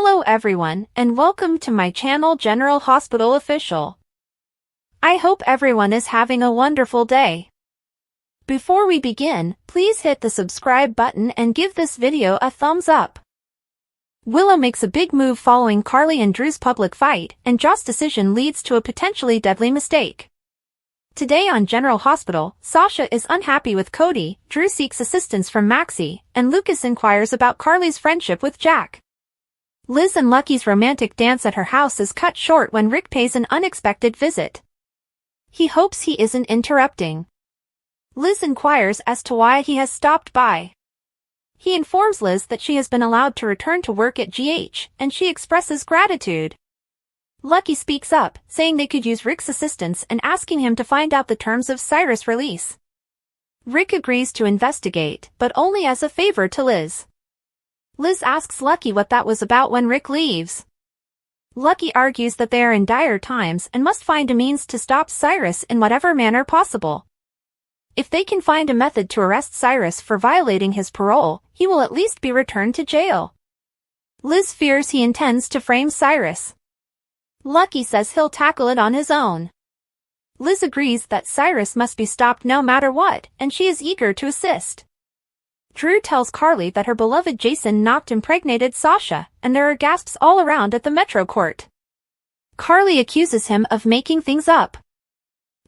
Hello everyone, and welcome to my channel General Hospital Official. I hope everyone is having a wonderful day. Before we begin, please hit the subscribe button and give this video a thumbs up. Willow makes a big move following Carly and Drew's public fight, and Josh's decision leads to a potentially deadly mistake. Today on General Hospital, Sasha is unhappy with Cody, Drew seeks assistance from Maxie, and Lucas inquires about Carly's friendship with Jack. Liz and Lucky's romantic dance at her house is cut short when Rick pays an unexpected visit. He hopes he isn't interrupting. Liz inquires as to why he has stopped by. He informs Liz that she has been allowed to return to work at GH, and she expresses gratitude. Lucky speaks up, saying they could use Rick's assistance and asking him to find out the terms of Cyrus' release. Rick agrees to investigate, but only as a favor to Liz. Liz asks Lucky what that was about when Rick leaves. Lucky argues that they are in dire times and must find a means to stop Cyrus in whatever manner possible. If they can find a method to arrest Cyrus for violating his parole, he will at least be returned to jail. Liz fears he intends to frame Cyrus. Lucky says he'll tackle it on his own. Liz agrees that Cyrus must be stopped no matter what, and she is eager to assist. Drew tells Carly that her beloved Jason knocked impregnated Sasha, and there are gasps all around at the Metro Court. Carly accuses him of making things up.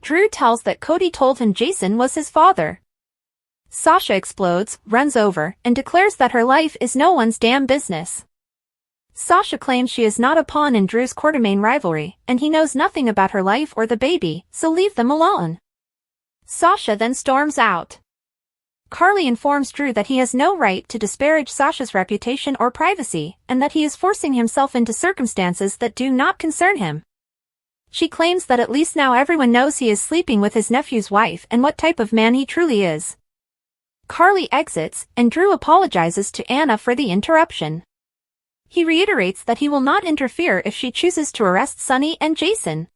Drew tells that Cody told him Jason was his father. Sasha explodes, runs over, and declares that her life is no one's damn business. Sasha claims she is not a pawn in Drew's Quartermain rivalry, and he knows nothing about her life or the baby, so leave them alone. Sasha then storms out. Carly informs Drew that he has no right to disparage Sasha's reputation or privacy, and that he is forcing himself into circumstances that do not concern him. She claims that at least now everyone knows he is sleeping with his nephew's wife and what type of man he truly is. Carly exits, and Drew apologizes to Anna for the interruption. He reiterates that he will not interfere if she chooses to arrest Sonny and Jason.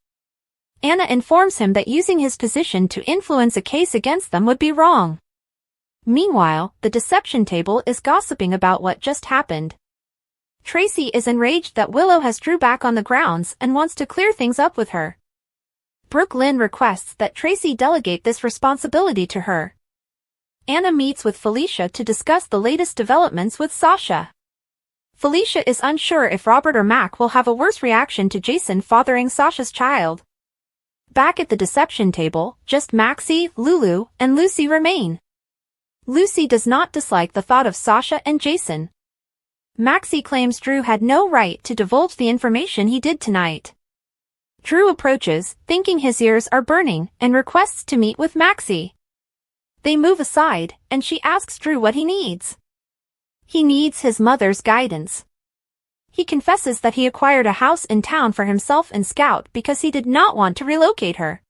Anna informs him that using his position to influence a case against them would be wrong. Meanwhile, the deception table is gossiping about what just happened. Tracy is enraged that Willow has Drew back on the grounds and wants to clear things up with her. Brooke Lynn requests that Tracy delegate this responsibility to her. Anna meets with Felicia to discuss the latest developments with Sasha. Felicia is unsure if Robert or Mac will have a worse reaction to Jason fathering Sasha's child. Back at the deception table, just Maxie, Lulu, and Lucy remain. Lucy does not dislike the thought of Sasha and Jason. Maxie claims Drew had no right to divulge the information he did tonight. Drew approaches, thinking his ears are burning, and requests to meet with Maxie. They move aside, and she asks Drew what he needs. He needs his mother's guidance. He confesses that he acquired a house in town for himself and Scout because he did not want to relocate her.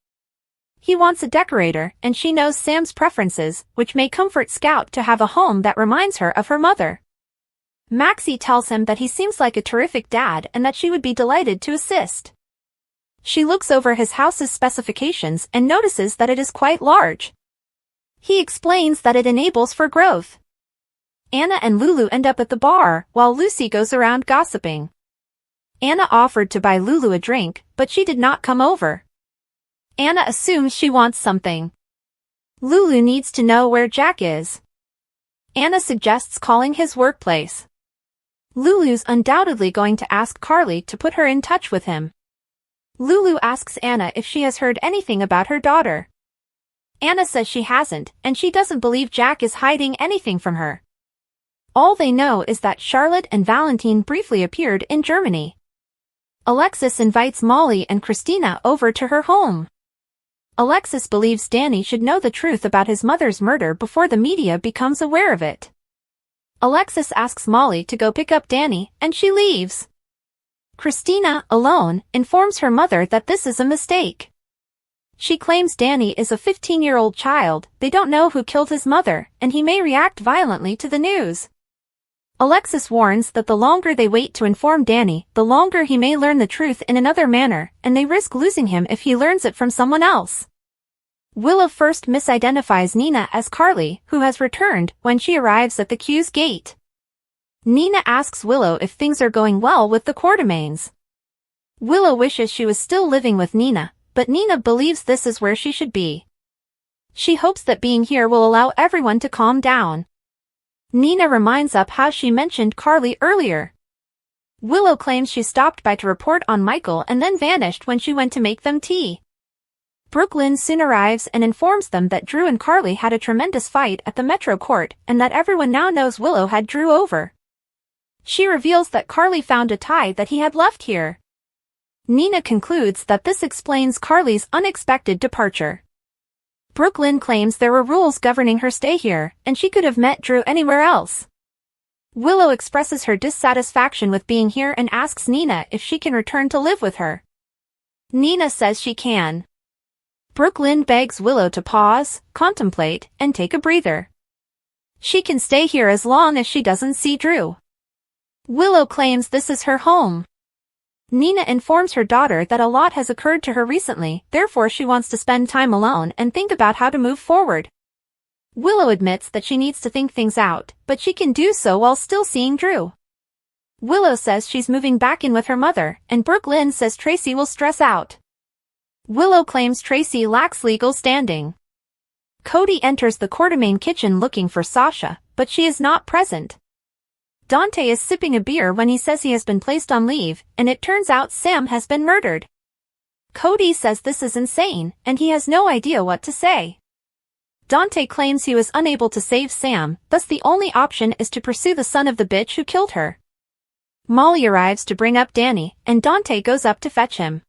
He wants a decorator, and she knows Sam's preferences, which may comfort Scout to have a home that reminds her of her mother. Maxie tells him that he seems like a terrific dad and that she would be delighted to assist. She looks over his house's specifications and notices that it is quite large. He explains that it enables for growth. Anna and Lulu end up at the bar, while Lucy goes around gossiping. Anna offered to buy Lulu a drink, but she did not come over. Anna assumes she wants something. Lulu needs to know where Jack is. Anna suggests calling his workplace. Lulu's undoubtedly going to ask Carly to put her in touch with him. Lulu asks Anna if she has heard anything about her daughter. Anna says she hasn't, and she doesn't believe Jack is hiding anything from her. All they know is that Charlotte and Valentine briefly appeared in Germany. Alexis invites Molly and Christina over to her home. Alexis believes Danny should know the truth about his mother's murder before the media becomes aware of it. Alexis asks Molly to go pick up Danny, and she leaves. Christina, alone, informs her mother that this is a mistake. She claims Danny is a 15-year-old child, they don't know who killed his mother, and he may react violently to the news. Alexis warns that the longer they wait to inform Danny, the longer he may learn the truth in another manner, and they risk losing him if he learns it from someone else. Willow first misidentifies Nina as Carly, who has returned, when she arrives at the Q's gate. Nina asks Willow if things are going well with the Quartermaines. Willow wishes she was still living with Nina, but Nina believes this is where she should be. She hopes that being here will allow everyone to calm down. Nina reminds up how she mentioned Carly earlier. Willow claims she stopped by to report on Michael and then vanished when she went to make them tea. Brooklyn soon arrives and informs them that Drew and Carly had a tremendous fight at the Metro Court and that everyone now knows Willow had Drew over. She reveals that Carly found a tie that he had left here. Nina concludes that this explains Carly's unexpected departure. Brooklyn claims there were rules governing her stay here, and she could have met Drew anywhere else. Willow expresses her dissatisfaction with being here and asks Nina if she can return to live with her. Nina says she can. Brooklyn begs Willow to pause, contemplate, and take a breather. She can stay here as long as she doesn't see Drew. Willow claims this is her home. Nina informs her daughter that a lot has occurred to her recently, therefore she wants to spend time alone and think about how to move forward. Willow admits that she needs to think things out, but she can do so while still seeing Drew. Willow says she's moving back in with her mother, and Brooklyn says Tracy will stress out. Willow claims Tracy lacks legal standing. Cody enters the Quartermaine kitchen looking for Sasha, but she is not present. Dante is sipping a beer when he says he has been placed on leave, and it turns out Sam has been murdered. Cody says this is insane, and he has no idea what to say. Dante claims he was unable to save Sam, thus the only option is to pursue the son of the bitch who killed her. Molly arrives to bring up Danny, and Dante goes up to fetch him.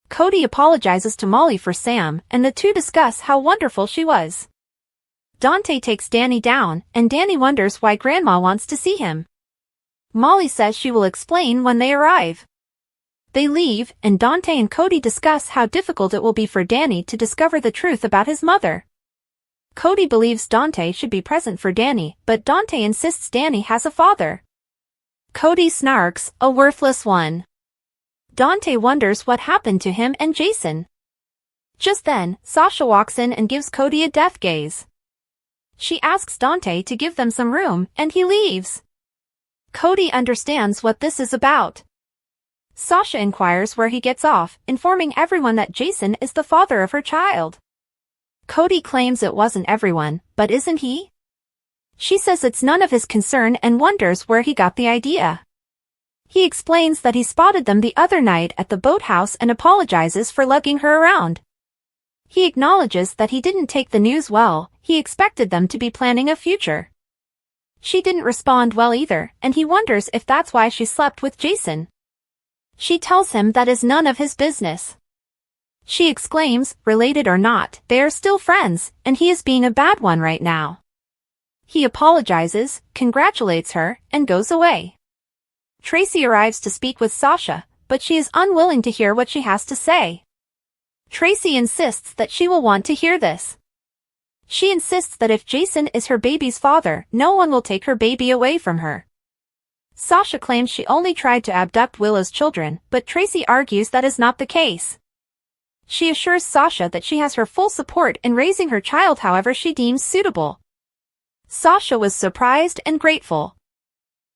Cody apologizes to Molly for Sam, and the two discuss how wonderful she was. Dante takes Danny down, and Danny wonders why Grandma wants to see him. Molly says she will explain when they arrive. They leave, and Dante and Cody discuss how difficult it will be for Danny to discover the truth about his mother. Cody believes Dante should be present for Danny, but Dante insists Danny has a father. Cody snarks, a worthless one. Dante wonders what happened to him and Jason. Just then, Sasha walks in and gives Cody a death gaze. She asks Dante to give them some room, and he leaves. Cody understands what this is about. Sasha inquires where he gets off, informing everyone that Jason is the father of her child. Cody claims it wasn't everyone, but isn't he? She says it's none of his concern and wonders where he got the idea. He explains that he spotted them the other night at the boathouse and apologizes for lugging her around. He acknowledges that he didn't take the news well, he expected them to be planning a future. She didn't respond well either, and he wonders if that's why she slept with Jason. She tells him that is none of his business. She exclaims, related or not, they are still friends, and he is being a bad one right now. He apologizes, congratulates her, and goes away. Tracy arrives to speak with Sasha, but she is unwilling to hear what she has to say. Tracy insists that she will want to hear this. She insists that if Jason is her baby's father, no one will take her baby away from her. Sasha claims she only tried to abduct Willow's children, but Tracy argues that is not the case. She assures Sasha that she has her full support in raising her child however she deems suitable. Sasha was surprised and grateful.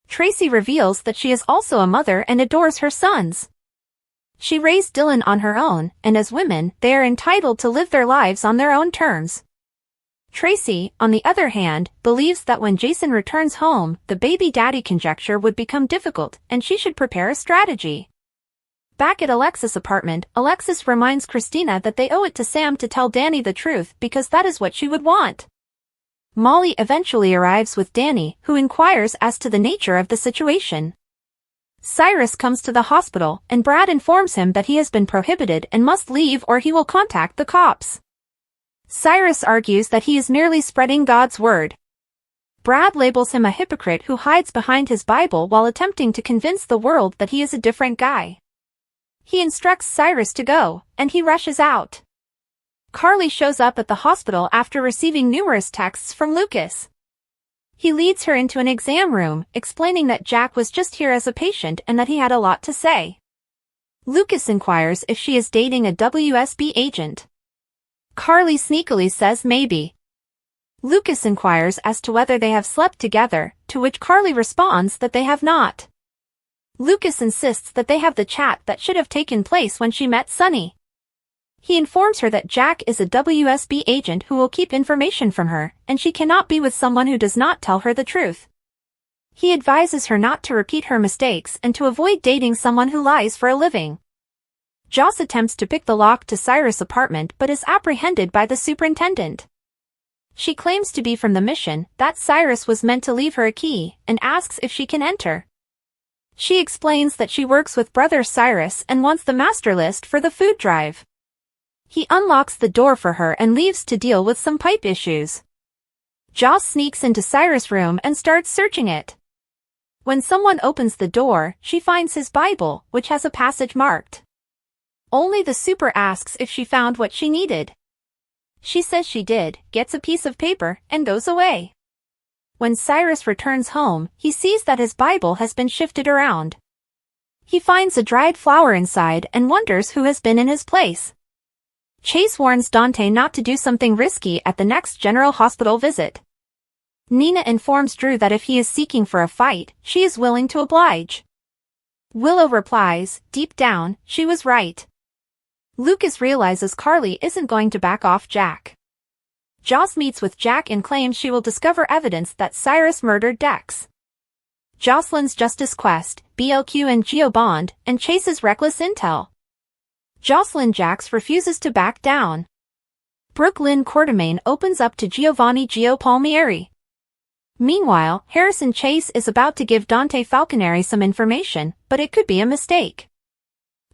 Tracy reveals that she is also a mother and adores her sons. She raised Dylan on her own, and as women, they are entitled to live their lives on their own terms. Tracy, on the other hand, believes that when Jason returns home, the baby daddy conjecture would become difficult, and she should prepare a strategy. Back at Alexis' apartment, Alexis reminds Christina that they owe it to Sam to tell Danny the truth because that is what she would want. Molly eventually arrives with Danny, who inquires as to the nature of the situation. Cyrus comes to the hospital, and Brad informs him that he has been prohibited and must leave or he will contact the cops. Cyrus argues that he is merely spreading God's word. Brad labels him a hypocrite who hides behind his Bible while attempting to convince the world that he is a different guy. He instructs Cyrus to go, and he rushes out. Carly shows up at the hospital after receiving numerous texts from Lucas. He leads her into an exam room, explaining that Jack was just here as a patient and that he had a lot to say. Lucas inquires if she is dating a WSB agent. Carly sneakily says maybe. Lucas inquires as to whether they have slept together, to which Carly responds that they have not. Lucas insists that they have the chat that should have taken place when she met Sunny. He informs her that Jack is a WSB agent who will keep information from her, and she cannot be with someone who does not tell her the truth. He advises her not to repeat her mistakes and to avoid dating someone who lies for a living. Joss attempts to pick the lock to Cyrus' apartment but is apprehended by the superintendent. She claims to be from the mission, that Cyrus was meant to leave her a key, and asks if she can enter. She explains that she works with Brother Cyrus and wants the master list for the food drive. He unlocks the door for her and leaves to deal with some pipe issues. Joss sneaks into Cyrus' room and starts searching it. When someone opens the door, she finds his Bible, which has a passage marked. Only the super asks if she found what she needed. She says she did, gets a piece of paper, and goes away. When Cyrus returns home, he sees that his Bible has been shifted around. He finds a dried flower inside and wonders who has been in his place. Chase warns Dante not to do something risky at the next General Hospital visit. Nina informs Drew that if he is seeking for a fight, she is willing to oblige. Willow replies, deep down, she was right. Lucas realizes Carly isn't going to back off Jack. Joss meets with Jack and claims she will discover evidence that Cyrus murdered Dex. Jocelyn's Justice Quest, BLQ and Geo Bond, and Chase's reckless intel. Jocelyn Jax refuses to back down. Brooklyn Quartermain opens up to Giovanni Gio Palmieri. Meanwhile, Harrison Chase is about to give Dante Falconeri some information, but it could be a mistake.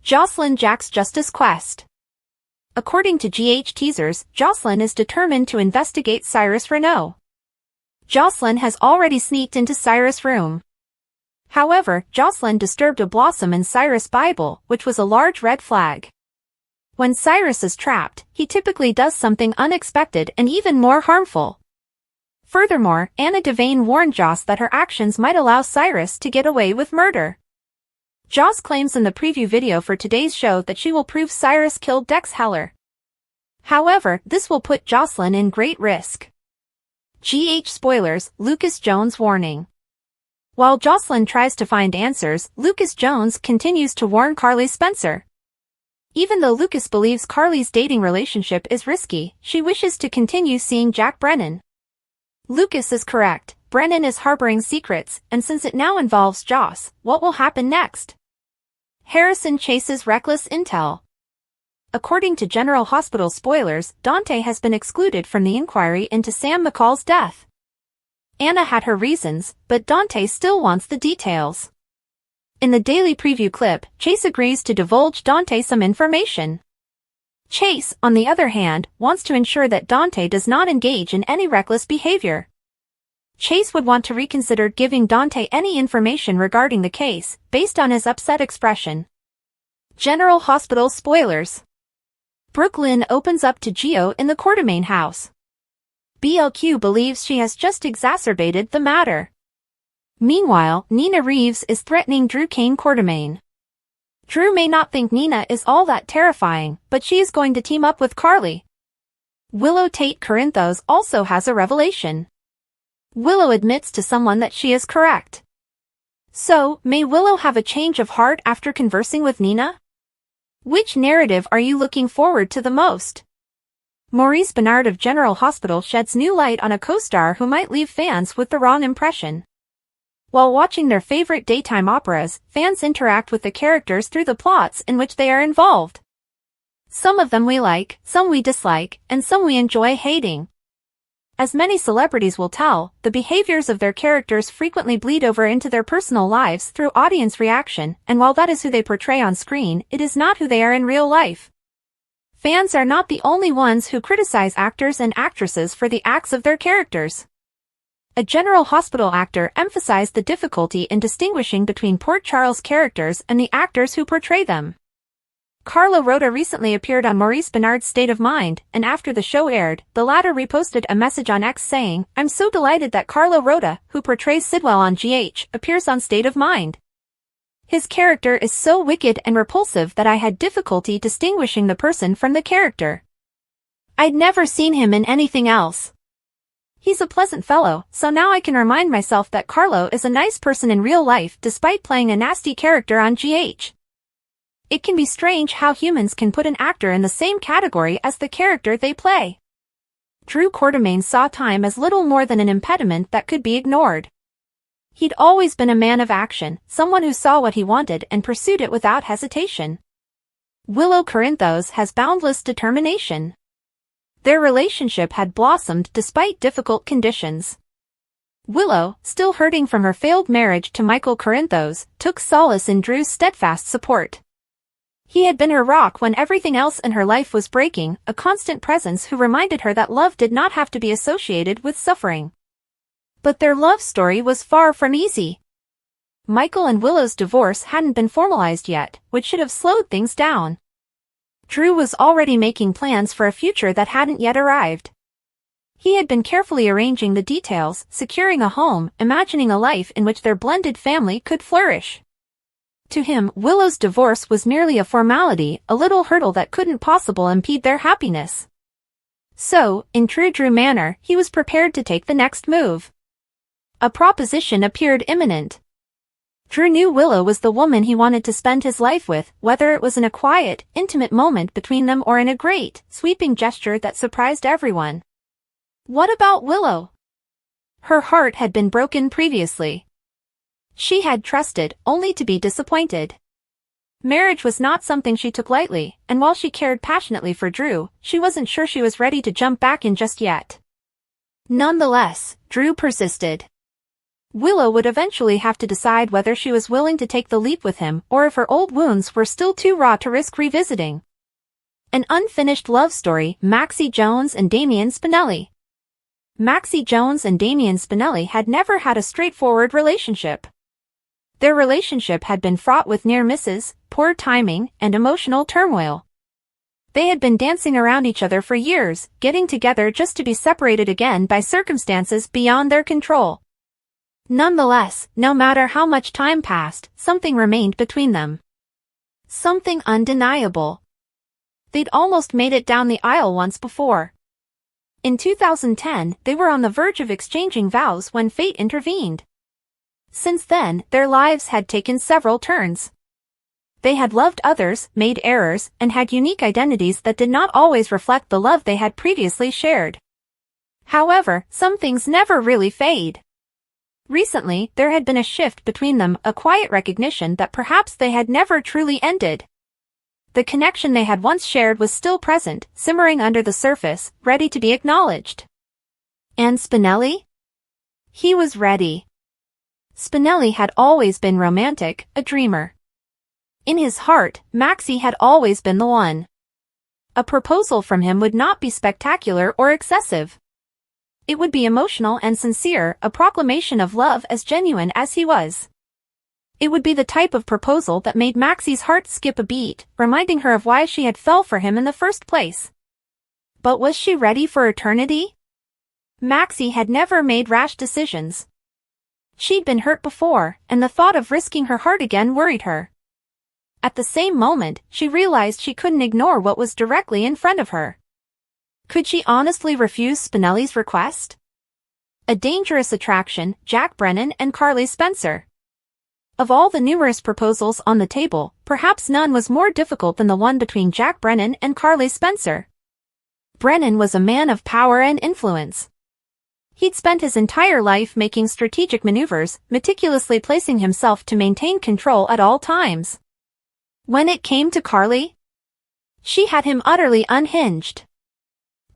Jocelyn Jack's Justice Quest. According to GH teasers, Jocelyn is determined to investigate Cyrus Renault. Jocelyn has already sneaked into Cyrus' room. However, Jocelyn disturbed a blossom in Cyrus' Bible, which was a large red flag. When Cyrus is trapped, he typically does something unexpected and even more harmful. Furthermore, Anna Devane warned Joss that her actions might allow Cyrus to get away with murder. Joss claims in the preview video for today's show that she will prove Cyrus killed Dex Heller. However, this will put Jocelyn in great risk. GH spoilers, Lucas Jones warning. While Jocelyn tries to find answers, Lucas Jones continues to warn Carly Spencer. Even though Lucas believes Carly's dating relationship is risky, she wishes to continue seeing Jack Brennan. Lucas is correct. Brennan is harboring secrets, and since it now involves Joss, what will happen next? Harrison Chase's reckless intel. According to General Hospital spoilers, Dante has been excluded from the inquiry into Sam McCall's death. Anna had her reasons, but Dante still wants the details. In the daily preview clip, Chase agrees to divulge Dante some information. Chase, on the other hand, wants to ensure that Dante does not engage in any reckless behavior. Chase would want to reconsider giving Dante any information regarding the case, based on his upset expression. General Hospital spoilers. Brooklyn opens up to Gio in the Quartermain house. BLQ believes she has just exacerbated the matter. Meanwhile, Nina Reeves is threatening Drew Kane Quartermain. Drew may not think Nina is all that terrifying, but she is going to team up with Carly. Willow Tate Corinthos also has a revelation. Willow admits to someone that she is correct. So, may Willow have a change of heart after conversing with Nina? Which narrative are you looking forward to the most? Maurice Bernard of General Hospital sheds new light on a co-star who might leave fans with the wrong impression. While watching their favorite daytime operas, fans interact with the characters through the plots in which they are involved. Some of them we like, some we dislike, and some we enjoy hating. As many celebrities will tell, the behaviors of their characters frequently bleed over into their personal lives through audience reaction, and while that is who they portray on screen, it is not who they are in real life. Fans are not the only ones who criticize actors and actresses for the acts of their characters. A General Hospital actor emphasized the difficulty in distinguishing between Port Charles characters and the actors who portray them. Carlo Rota recently appeared on Maurice Bernard's State of Mind, and after the show aired, the latter reposted a message on X saying, "I'm so delighted that Carlo Rota, who portrays Sidwell on GH, appears on State of Mind. His character is so wicked and repulsive that I had difficulty distinguishing the person from the character. I'd never seen him in anything else. He's a pleasant fellow, so now I can remind myself that Carlo is a nice person in real life despite playing a nasty character on GH. It can be strange how humans can put an actor in the same category as the character they play. Drew Quartermaine saw time as little more than an impediment that could be ignored. He'd always been a man of action, someone who saw what he wanted and pursued it without hesitation. Willow Corinthos has boundless determination. Their relationship had blossomed despite difficult conditions. Willow, still hurting from her failed marriage to Michael Corinthos, took solace in Drew's steadfast support. He had been her rock when everything else in her life was breaking, a constant presence who reminded her that love did not have to be associated with suffering. But their love story was far from easy. Michael and Willow's divorce hadn't been formalized yet, which should have slowed things down. Drew was already making plans for a future that hadn't yet arrived. He had been carefully arranging the details, securing a home, imagining a life in which their blended family could flourish. To him, Willow's divorce was merely a formality, a little hurdle that couldn't possibly impede their happiness. So, in true Drew manner, he was prepared to take the next move. A proposition appeared imminent. Drew knew Willow was the woman he wanted to spend his life with, whether it was in a quiet, intimate moment between them or in a great, sweeping gesture that surprised everyone. What about Willow? Her heart had been broken previously. She had trusted, only to be disappointed. Marriage was not something she took lightly, and while she cared passionately for Drew, she wasn't sure she was ready to jump back in just yet. Nonetheless, Drew persisted. Willow would eventually have to decide whether she was willing to take the leap with him or if her old wounds were still too raw to risk revisiting. An unfinished love story, Maxie Jones and Damian Spinelli. Maxie Jones and Damian Spinelli had never had a straightforward relationship. Their relationship had been fraught with near misses, poor timing, and emotional turmoil. They had been dancing around each other for years, getting together just to be separated again by circumstances beyond their control. Nonetheless, no matter how much time passed, something remained between them. Something undeniable. They'd almost made it down the aisle once before. In 2010, they were on the verge of exchanging vows when fate intervened. Since then, their lives had taken several turns. They had loved others, made errors, and had unique identities that did not always reflect the love they had previously shared. However, some things never really fade. Recently, there had been a shift between them, a quiet recognition that perhaps they had never truly ended. The connection they had once shared was still present, simmering under the surface, ready to be acknowledged. And Spinelli? He was ready. Spinelli had always been romantic, a dreamer. In his heart, Maxie had always been the one. A proposal from him would not be spectacular or excessive. It would be emotional and sincere, a proclamation of love as genuine as he was. It would be the type of proposal that made Maxie's heart skip a beat, reminding her of why she had fell for him in the first place. But was she ready for eternity? Maxie had never made rash decisions. She'd been hurt before, and the thought of risking her heart again worried her. At the same moment, she realized she couldn't ignore what was directly in front of her. Could she honestly refuse Spinelli's request? A dangerous attraction, Jack Brennan and Carly Spencer. Of all the numerous proposals on the table, perhaps none was more difficult than the one between Jack Brennan and Carly Spencer. Brennan was a man of power and influence. He'd spent his entire life making strategic maneuvers, meticulously placing himself to maintain control at all times. When it came to Carly, she had him utterly unhinged.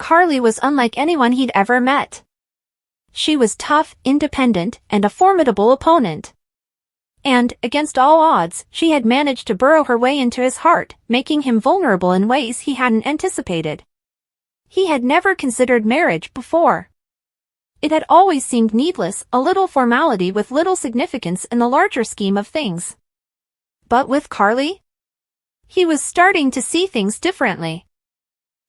Carly was unlike anyone he'd ever met. She was tough, independent, and a formidable opponent. And, against all odds, she had managed to burrow her way into his heart, making him vulnerable in ways he hadn't anticipated. He had never considered marriage before. It had always seemed needless, a little formality with little significance in the larger scheme of things. But with Carly, he was starting to see things differently.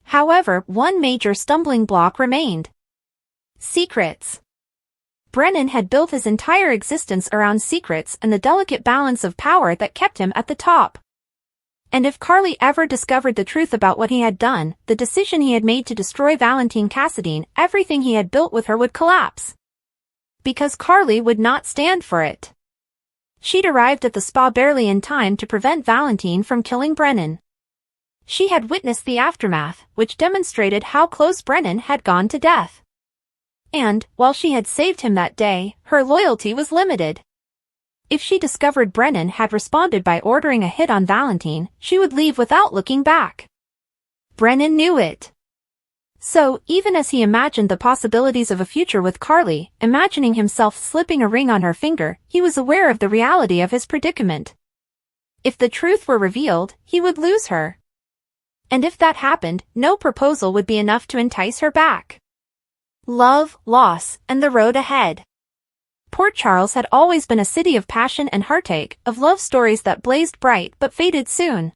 However, one major stumbling block remained. Secrets. Brennan had built his entire existence around secrets and the delicate balance of power that kept him at the top. And if Carly ever discovered the truth about what he had done, the decision he had made to destroy Valentine Cassadine, everything he had built with her would collapse. Because Carly would not stand for it. She'd arrived at the spa barely in time to prevent Valentine from killing Brennan. She had witnessed the aftermath, which demonstrated how close Brennan had gone to death. And, while she had saved him that day, her loyalty was limited. If she discovered Brennan had responded by ordering a hit on Valentine, she would leave without looking back. Brennan knew it. So, even as he imagined the possibilities of a future with Carly, imagining himself slipping a ring on her finger, he was aware of the reality of his predicament. If the truth were revealed, he would lose her. And if that happened, no proposal would be enough to entice her back. Love, loss, and the road ahead. Port Charles had always been a city of passion and heartache, of love stories that blazed bright but faded soon.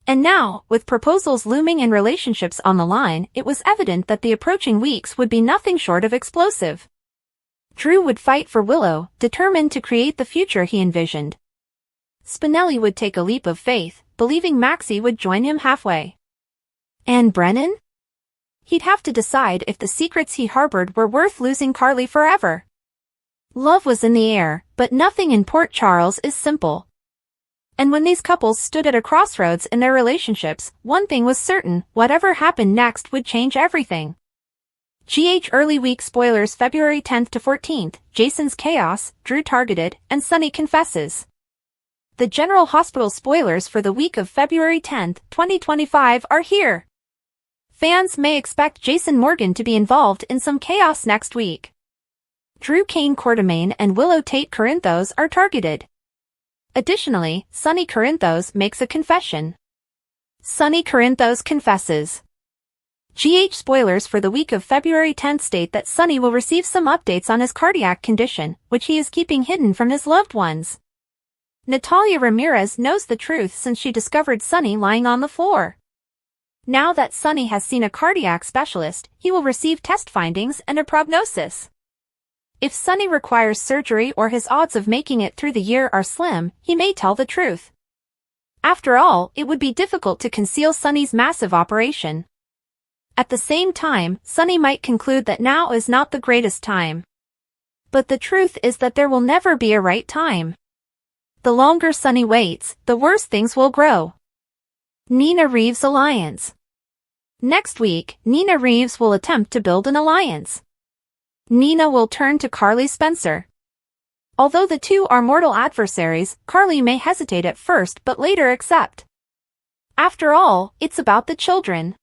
And now, with proposals looming and relationships on the line, it was evident that the approaching weeks would be nothing short of explosive. Drew would fight for Willow, determined to create the future he envisioned. Spinelli would take a leap of faith, believing Maxie would join him halfway. And Brennan? He'd have to decide if the secrets he harbored were worth losing Carly forever. Love was in the air, but nothing in Port Charles is simple. And when these couples stood at a crossroads in their relationships, one thing was certain: whatever happened next would change everything. GH Early Week Spoilers February 10th to 14th, Jason's Chaos, Drew Targeted, and Sonny Confesses. The General Hospital spoilers for the week of February 10th, 2025 are here. Fans may expect Jason Morgan to be involved in some chaos next week. Drew Kane Quartermain and Willow Tate Corinthos are targeted. Additionally, Sonny Corinthos makes a confession. Sonny Corinthos confesses. GH spoilers for the week of February 10th state that Sonny will receive some updates on his cardiac condition, which he is keeping hidden from his loved ones. Natalia Ramirez knows the truth since she discovered Sonny lying on the floor. Now that Sonny has seen a cardiac specialist, he will receive test findings and a prognosis. If Sonny requires surgery or his odds of making it through the year are slim, he may tell the truth. After all, it would be difficult to conceal Sonny's massive operation. At the same time, Sonny might conclude that now is not the greatest time. But the truth is that there will never be a right time. The longer Sonny waits, the worse things will grow. Nina Reeves Alliance. Next week, Nina Reeves will attempt to build an alliance. Nina will turn to Carly Spencer. Although the two are mortal adversaries, Carly may hesitate at first but later accept. After all, it's about the children.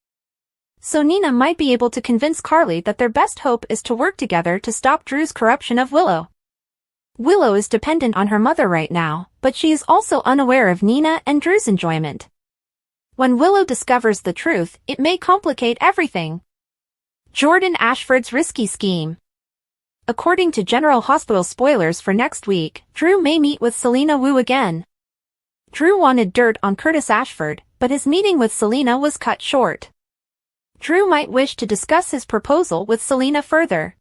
So Nina might be able to convince Carly that their best hope is to work together to stop Drew's corruption of Willow. Willow is dependent on her mother right now, but she is also unaware of Nina and Drew's enjoyment. When Willow discovers the truth, it may complicate everything. Jordan Ashford's risky scheme. According to General Hospital spoilers for next week, Drew may meet with Selena Wu again. Drew wanted dirt on Curtis Ashford, but his meeting with Selena was cut short. Drew might wish to discuss his proposal with Selena further.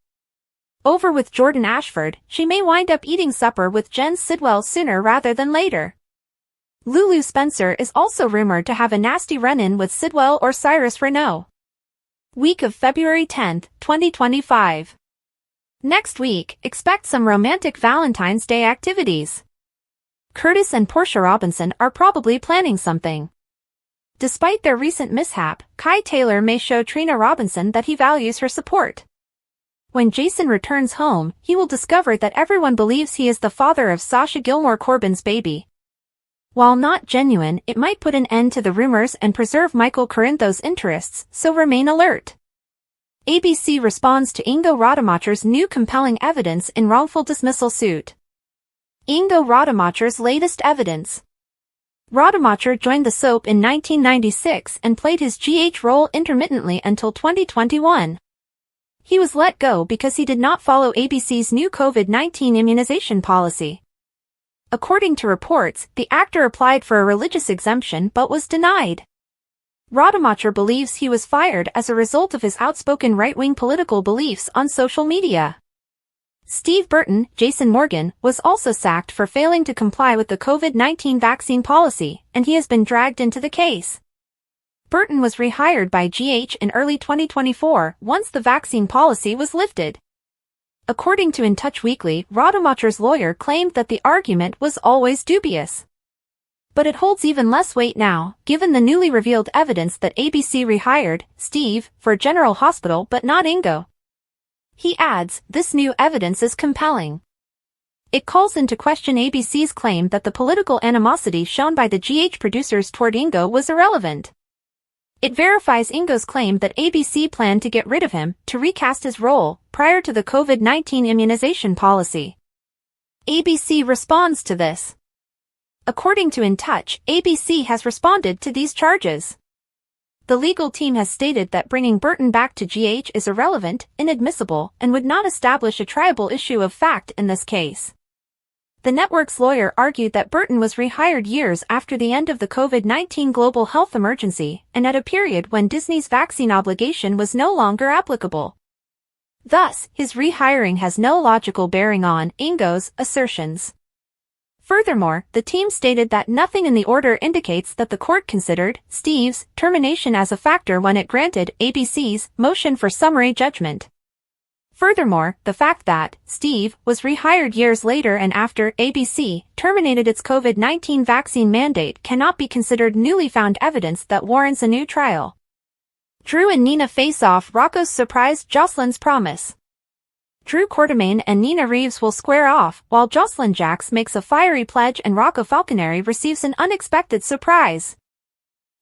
Over with Jordan Ashford, she may wind up eating supper with Jen Sidwell sooner rather than later. Lulu Spencer is also rumored to have a nasty run-in with Sidwell or Cyrus Renaud. Week of February 10th, 2025. Next week, expect some romantic Valentine's Day activities. Curtis and Portia Robinson are probably planning something. Despite their recent mishap, Kai Taylor may show Trina Robinson that he values her support. When Jason returns home, he will discover that everyone believes he is the father of Sasha Gilmore Corbin's baby. While not genuine, it might put an end to the rumors and preserve Michael Corinthos' interests, so remain alert. ABC responds to Ingo Rademacher's new compelling evidence in wrongful dismissal suit. Ingo Rademacher's latest evidence. Rademacher joined the soap in 1996 and played his GH role intermittently until 2021. He was let go because he did not follow ABC's new COVID-19 immunization policy. According to reports, the actor applied for a religious exemption but was denied. Rademacher believes he was fired as a result of his outspoken right-wing political beliefs on social media. Steve Burton, Jason Morgan, was also sacked for failing to comply with the COVID-19 vaccine policy, and he has been dragged into the case. Burton was rehired by GH in early 2024 once the vaccine policy was lifted. According to In Touch Weekly, Rademacher's lawyer claimed that the argument was always dubious. But it holds even less weight now, given the newly revealed evidence that ABC rehired Steve for General Hospital but not Ingo. He adds, this new evidence is compelling. It calls into question ABC's claim that the political animosity shown by the GH producers toward Ingo was irrelevant. It verifies Ingo's claim that ABC planned to get rid of him to recast his role prior to the COVID-19 immunization policy. ABC responds to this. According to In Touch, ABC has responded to these charges. The legal team has stated that bringing Burton back to GH is irrelevant, inadmissible, and would not establish a triable issue of fact in this case. The network's lawyer argued that Burton was rehired years after the end of the COVID-19 global health emergency and at a period when Disney's vaccine obligation was no longer applicable. Thus, his rehiring has no logical bearing on Ingo's assertions. Furthermore, the team stated that nothing in the order indicates that the court considered Steve's termination as a factor when it granted ABC's motion for summary judgment. Furthermore, the fact that Steve was rehired years later and after ABC terminated its COVID-19 vaccine mandate cannot be considered newly found evidence that warrants a new trial. Drew and Nina face off. Rocco's surprised Jocelyn's promise. Drew Quartermaine and Nina Reeves will square off, while Jocelyn Jacks makes a fiery pledge and Rocco Falconeri receives an unexpected surprise.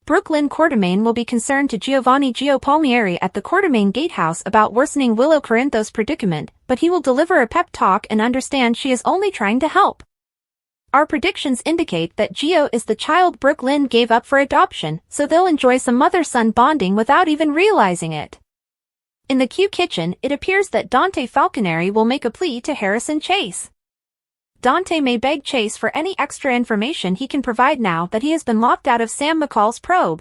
Brooklyn Quartermaine will be concerned to Giovanni Gio Palmieri at the Quartermaine Gatehouse about worsening Willow Corinthos' predicament, but he will deliver a pep talk and understand she is only trying to help. Our predictions indicate that Gio is the child Brooklyn gave up for adoption, so they'll enjoy some mother-son bonding without even realizing it. In the Q kitchen, it appears that Dante Falconeri will make a plea to Harrison Chase. Dante may beg Chase for any extra information he can provide now that he has been locked out of Sam McCall's probe.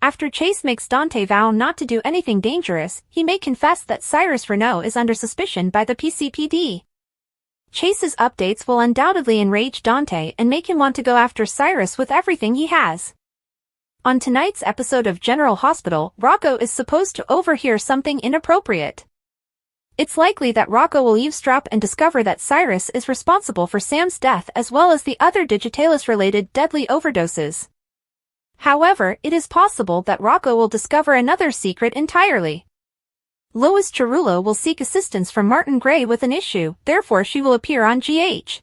After Chase makes Dante vow not to do anything dangerous, he may confess that Cyrus Renault is under suspicion by the PCPD. Chase's updates will undoubtedly enrage Dante and make him want to go after Cyrus with everything he has. On tonight's episode of General Hospital, Rocco is supposed to overhear something inappropriate. It's likely that Rocco will eavesdrop and discover that Cyrus is responsible for Sam's death as well as the other Digitalis-related deadly overdoses. However, it is possible that Rocco will discover another secret entirely. Lois Chirulo will seek assistance from Martin Gray with an issue, therefore she will appear on GH.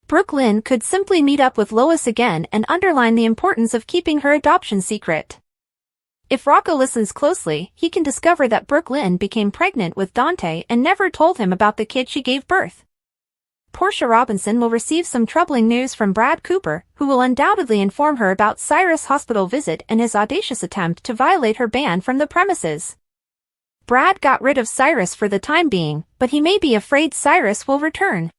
Brooklyn could simply meet up with Lois again and underline the importance of keeping her adoption secret. If Rocco listens closely, he can discover that Brooklyn became pregnant with Dante and never told him about the kid she gave birth. Portia Robinson will receive some troubling news from Brad Cooper, who will undoubtedly inform her about Cyrus' hospital visit and his audacious attempt to violate her ban from the premises. Brad got rid of Cyrus for the time being, but he may be afraid Cyrus will return.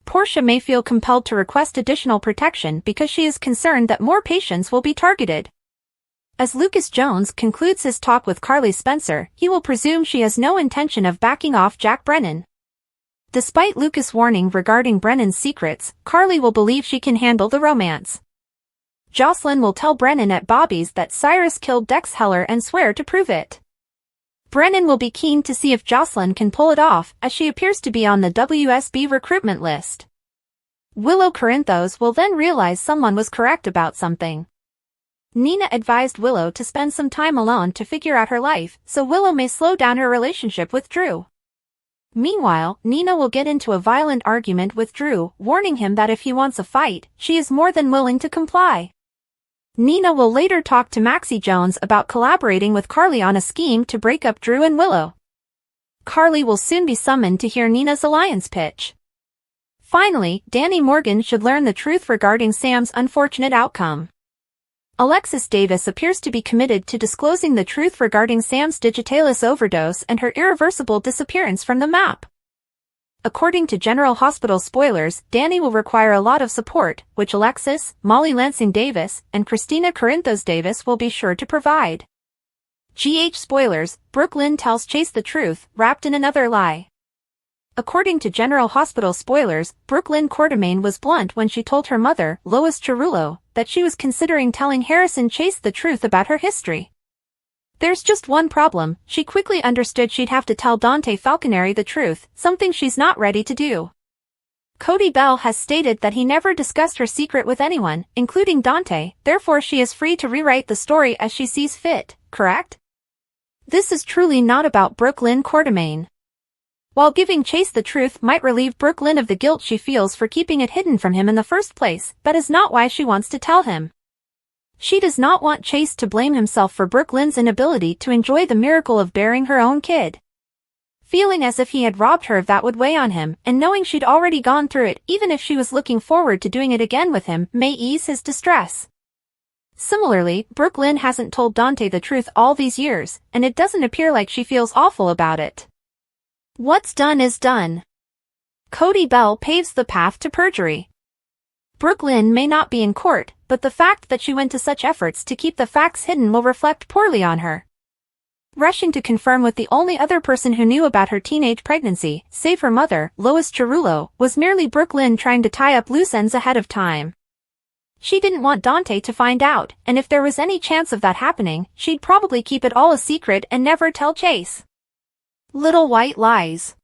Portia may feel compelled to request additional protection because she is concerned that more patients will be targeted. As Lucas Jones concludes his talk with Carly Spencer, he will presume she has no intention of backing off Jack Brennan. Despite Lucas' warning regarding Brennan's secrets, Carly will believe she can handle the romance. Jocelyn will tell Brennan at Bobby's that Cyrus killed Dex Heller and swear to prove it. Brennan will be keen to see if Jocelyn can pull it off, as she appears to be on the WSB recruitment list. Willow Corinthos will then realize someone was correct about something. Nina advised Willow to spend some time alone to figure out her life, so Willow may slow down her relationship with Drew. Meanwhile, Nina will get into a violent argument with Drew, warning him that if he wants a fight, she is more than willing to comply. Nina will later talk to Maxie Jones about collaborating with Carly on a scheme to break up Drew and Willow. Carly will soon be summoned to hear Nina's alliance pitch. Finally, Danny Morgan should learn the truth regarding Sam's unfortunate outcome. Alexis Davis appears to be committed to disclosing the truth regarding Sam's Digitalis overdose and her irreversible disappearance from the map. According to General Hospital spoilers, Danny will require a lot of support, which Alexis, Molly Lansing Davis, and Christina Corinthos Davis will be sure to provide. GH spoilers, Brooklyn tells Chase the truth, wrapped in another lie. According to General Hospital spoilers, Brooklyn Quartermaine was blunt when she told her mother, Lois Cerullo, that she was considering telling Harrison Chase the truth about her history. There's just one problem: she quickly understood she'd have to tell Dante Falconeri the truth, something she's not ready to do. Cody Bell has stated that he never discussed her secret with anyone, including Dante, therefore she is free to rewrite the story as she sees fit, correct? This is truly not about Brooklyn Quartermaine. While giving Chase the truth might relieve Brooklyn of the guilt she feels for keeping it hidden from him in the first place, that is not why she wants to tell him. She does not want Chase to blame himself for Brooklyn's inability to enjoy the miracle of bearing her own kid. Feeling as if he had robbed her of that would weigh on him, and knowing she'd already gone through it even if she was looking forward to doing it again with him may ease his distress. Similarly, Brooklyn hasn't told Dante the truth all these years, and it doesn't appear like she feels awful about it. What's done is done. Cody Bell paves the path to perjury. Brooklyn may not be in court, but the fact that she went to such efforts to keep the facts hidden will reflect poorly on her. Rushing to confirm with the only other person who knew about her teenage pregnancy, save her mother, Lois Cerullo, was merely Brooklyn trying to tie up loose ends ahead of time. She didn't want Dante to find out, and if there was any chance of that happening, she'd probably keep it all a secret and never tell Chase. Little white lies.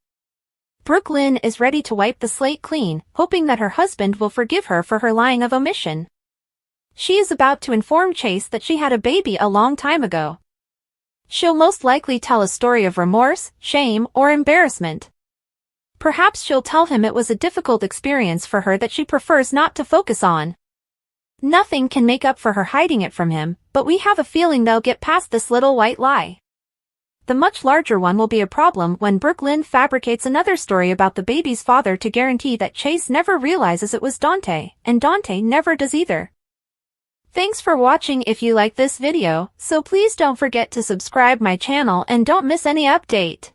Brooklyn is ready to wipe the slate clean, hoping that her husband will forgive her for her lying of omission. She is about to inform Chase that she had a baby a long time ago. She'll most likely tell a story of remorse, shame, or embarrassment. Perhaps she'll tell him it was a difficult experience for her that she prefers not to focus on. Nothing can make up for her hiding it from him, but we have a feeling they'll get past this little white lie. The much larger one will be a problem when Brooklyn fabricates another story about the baby's father to guarantee that Chase never realizes it was Dante, and Dante never does either. Thanks for watching. If you like this video, so please don't forget to subscribe my channel and don't miss any update.